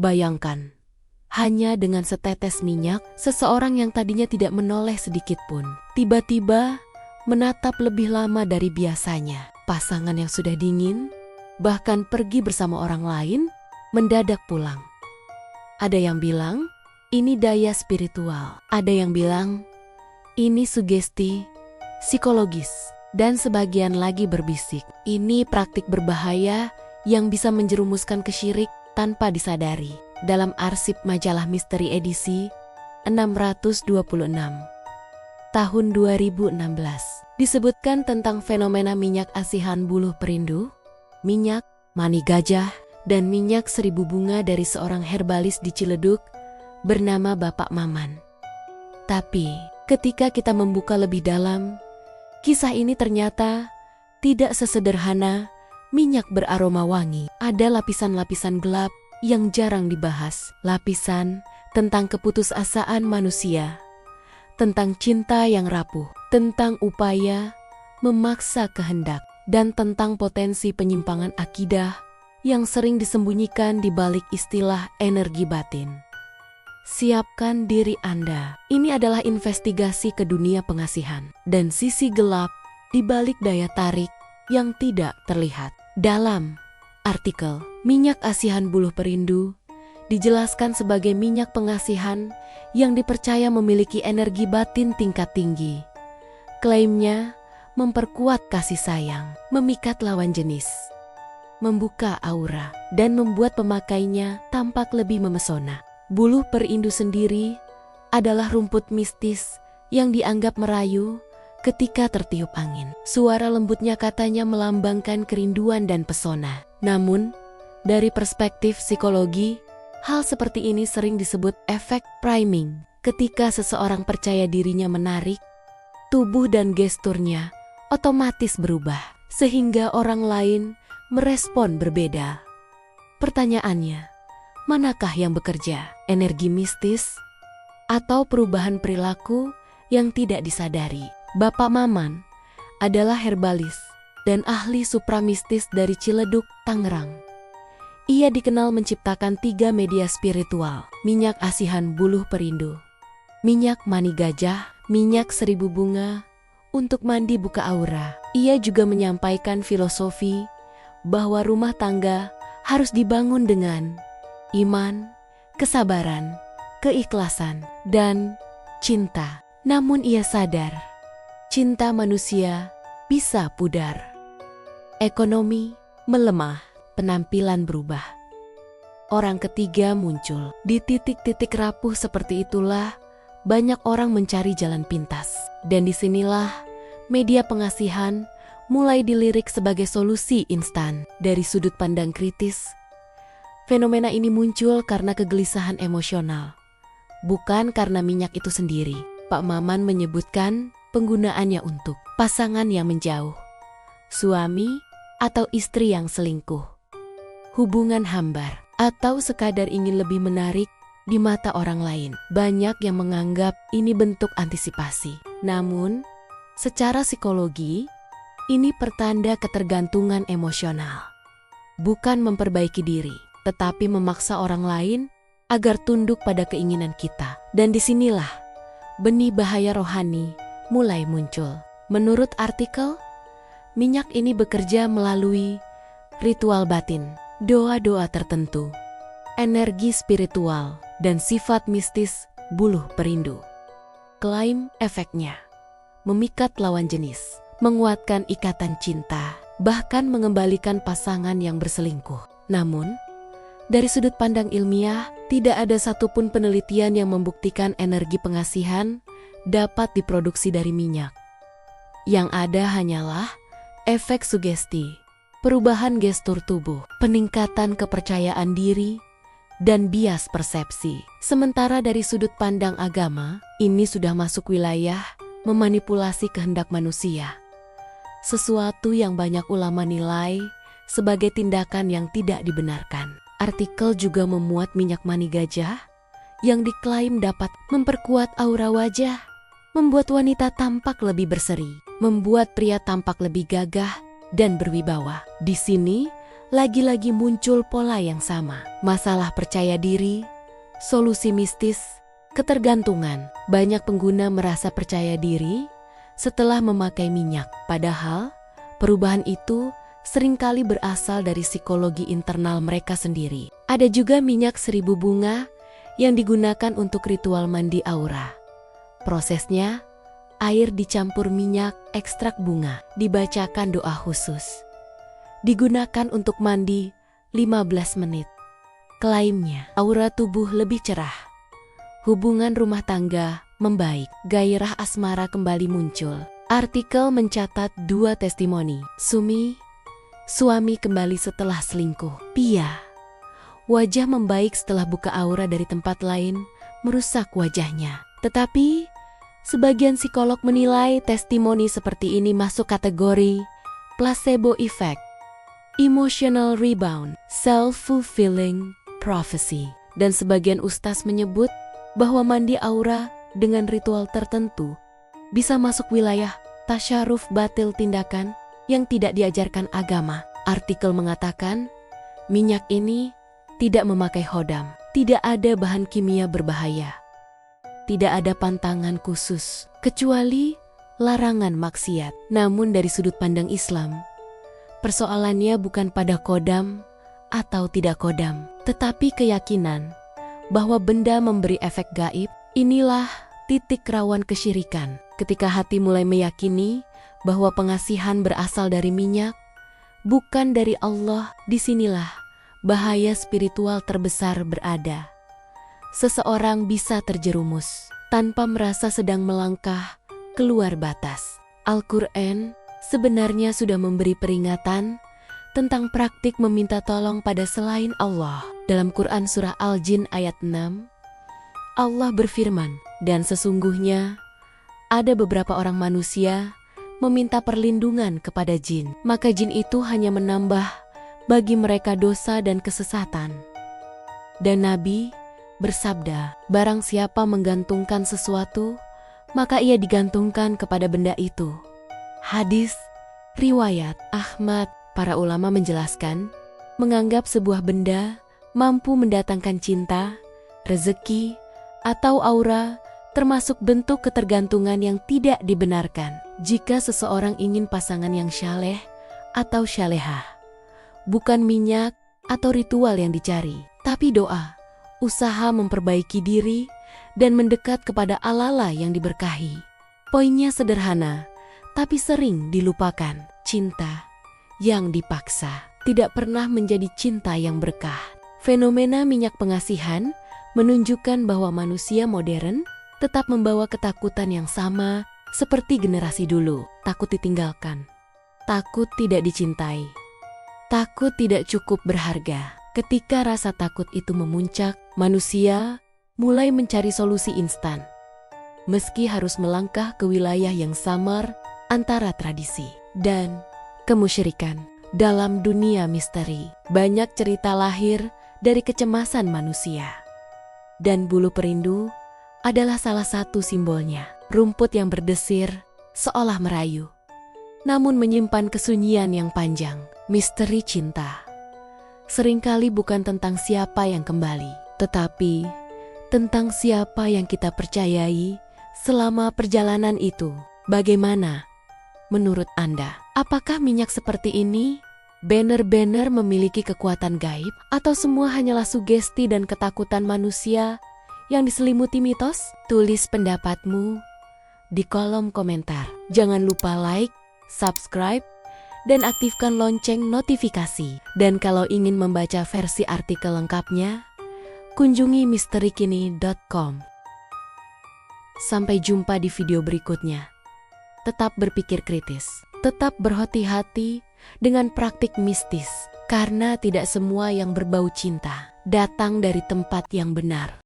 Bayangkan, hanya dengan setetes minyak, seseorang yang tadinya tidak menoleh sedikit pun, tiba-tiba menatap lebih lama dari biasanya. Pasangan yang sudah dingin, bahkan pergi bersama orang lain, mendadak pulang. Ada yang bilang, ini daya spiritual. Ada yang bilang, ini sugesti psikologis. Dan sebagian lagi berbisik, ini praktik berbahaya yang bisa menjerumuskan ke syirik tanpa disadari. Dalam arsip majalah Misteri edisi 626 tahun 2016 disebutkan tentang fenomena minyak asihan buluh perindu, minyak mani gajah, dan minyak 1000 bunga dari seorang herbalis di Ciledug bernama Bapak Maman. Tapi ketika kita membuka lebih dalam, kisah ini ternyata tidak sesederhana minyak beraroma wangi. Ada lapisan-lapisan gelap yang jarang dibahas. Lapisan tentang keputusasaan manusia, tentang cinta yang rapuh, tentang upaya memaksa kehendak, dan tentang potensi penyimpangan akidah yang sering disembunyikan di balik istilah energi batin. Siapkan diri Anda. Ini adalah investigasi ke dunia pengasihan dan sisi gelap di balik daya tarik yang tidak terlihat. Dalam artikel, minyak asihan buluh perindu dijelaskan sebagai minyak pengasihan yang dipercaya memiliki energi batin tingkat tinggi. Klaimnya memperkuat kasih sayang, memikat lawan jenis, membuka aura, dan membuat pemakainya tampak lebih memesona. Buluh perindu sendiri adalah rumput mistis yang dianggap merayu ketika tertiup angin. Suara lembutnya katanya melambangkan kerinduan dan pesona. Namun, dari perspektif psikologi, hal seperti ini sering disebut efek priming. Ketika seseorang percaya dirinya menarik, tubuh dan gesturnya otomatis berubah, sehingga orang lain merespon berbeda. Pertanyaannya, manakah yang bekerja? Energi mistis atau perubahan perilaku yang tidak disadari? Bapak Maman adalah herbalis dan ahli supramistis dari Ciledug, Tangerang. Ia dikenal menciptakan 3 media spiritual: minyak asihan buluh perindu, minyak mani gajah, minyak 1000 bunga untuk mandi buka aura. Ia juga menyampaikan filosofi bahwa rumah tangga harus dibangun dengan iman, kesabaran, keikhlasan, dan cinta. Namun ia sadar, cinta manusia bisa pudar. Ekonomi melemah, penampilan berubah. Orang ketiga muncul. Di titik-titik rapuh seperti itulah, banyak orang mencari jalan pintas. Dan disinilah media pengasihan mulai dilirik sebagai solusi instan. Dari sudut pandang kritis, fenomena ini muncul karena kegelisahan emosional, bukan karena minyak itu sendiri. Pak Maman menyebutkan penggunaannya untuk pasangan yang menjauh, suami atau istri yang selingkuh, hubungan hambar, atau sekadar ingin lebih menarik di mata orang lain. Banyak yang menganggap ini bentuk antisipasi. Namun, secara psikologi, ini pertanda ketergantungan emosional. Bukan memperbaiki diri, tetapi memaksa orang lain agar tunduk pada keinginan kita. Dan disinilah benih bahaya rohani mulai muncul. Menurut artikel, minyak ini bekerja melalui ritual batin, doa-doa tertentu, energi spiritual, dan sifat mistis buluh perindu. Klaim efeknya memikat lawan jenis, menguatkan ikatan cinta, bahkan mengembalikan pasangan yang berselingkuh. Namun, dari sudut pandang ilmiah, tidak ada satupun penelitian yang membuktikan energi pengasihan dapat diproduksi dari minyak. Yang ada hanyalah efek sugesti, perubahan gestur tubuh, peningkatan kepercayaan diri, dan bias persepsi. Sementara dari sudut pandang agama, ini sudah masuk wilayah memanipulasi kehendak manusia. Sesuatu yang banyak ulama nilai sebagai tindakan yang tidak dibenarkan. Artikel juga memuat minyak mani gajah yang diklaim dapat memperkuat aura wajah, membuat wanita tampak lebih berseri, membuat pria tampak lebih gagah dan berwibawa. Di sini, lagi-lagi muncul pola yang sama. Masalah percaya diri, solusi mistis, ketergantungan. Banyak pengguna merasa percaya diri setelah memakai minyak. Padahal, perubahan itu seringkali berasal dari psikologi internal mereka sendiri. Ada juga minyak 1000 bunga yang digunakan untuk ritual mandi aura. Prosesnya, air dicampur minyak ekstrak bunga, dibacakan doa khusus. Digunakan untuk mandi 15 menit. Klaimnya, aura tubuh lebih cerah. Hubungan rumah tangga membaik, gairah asmara kembali muncul. Artikel mencatat 2 testimoni. Sumi, suami kembali setelah selingkuh. Pia, wajah membaik setelah buka aura dari tempat lain, merusak wajahnya. Tetapi, sebagian psikolog menilai testimoni seperti ini masuk kategori placebo effect, emotional rebound, self-fulfilling prophecy. Dan sebagian ustaz menyebut bahwa mandi aura dengan ritual tertentu bisa masuk wilayah tasyaruf batil, tindakan yang tidak diajarkan agama. Artikel mengatakan, minyak ini tidak memakai hodam, tidak ada bahan kimia berbahaya, tidak ada pantangan khusus, kecuali larangan maksiat. Namun dari sudut pandang Islam, persoalannya bukan pada kodam atau tidak kodam, tetapi keyakinan bahwa benda memberi efek gaib. Inilah titik rawan kesyirikan. Ketika hati mulai meyakini bahwa pengasihan berasal dari minyak, bukan dari Allah, disinilah bahaya spiritual terbesar berada. Seseorang bisa terjerumus tanpa merasa sedang melangkah keluar batas. Al-Quran sebenarnya sudah memberi peringatan tentang praktik meminta tolong pada selain Allah. Dalam Quran Surah Al-Jin ayat 6, Allah berfirman, dan sesungguhnya ada beberapa orang manusia meminta perlindungan kepada jin, maka jin itu hanya menambah bagi mereka dosa dan kesesatan. Dan Nabi bersabda, barang siapa menggantungkan sesuatu, maka ia digantungkan kepada benda itu. Hadis riwayat Ahmad. Para ulama menjelaskan, menganggap sebuah benda mampu mendatangkan cinta, rezeki, atau aura termasuk bentuk ketergantungan yang tidak dibenarkan. Jika seseorang ingin pasangan yang syaleh atau syalehah, bukan minyak atau ritual yang dicari, tapi doa, usaha memperbaiki diri, dan mendekat kepada Allah yang diberkahi. Poinnya sederhana, tapi sering dilupakan. Cinta yang dipaksa tidak pernah menjadi cinta yang berkah. Fenomena minyak pengasihan menunjukkan bahwa manusia modern tetap membawa ketakutan yang sama seperti generasi dulu. Takut ditinggalkan, takut tidak dicintai, takut tidak cukup berharga. Ketika rasa takut itu memuncak, manusia mulai mencari solusi instan. Meski harus melangkah ke wilayah yang samar antara tradisi dan kemusyrikan. Dalam dunia misteri, banyak cerita lahir dari kecemasan manusia. Dan bulu perindu adalah salah satu simbolnya. Rumput yang berdesir seolah merayu, namun menyimpan kesunyian yang panjang. Misteri cinta seringkali bukan tentang siapa yang kembali, tetapi tentang siapa yang kita percayai selama perjalanan itu. Bagaimana menurut Anda? Apakah minyak seperti ini benar-benar memiliki kekuatan gaib, atau semua hanyalah sugesti dan ketakutan manusia yang diselimuti mitos? Tulis pendapatmu di kolom komentar. Jangan lupa like, subscribe, dan aktifkan lonceng notifikasi. Dan kalau ingin membaca versi artikel lengkapnya, kunjungi misterikini.com. Sampai jumpa di video berikutnya. Tetap berpikir kritis, tetap berhati-hati dengan praktik mistis, karena tidak semua yang berbau cinta datang dari tempat yang benar.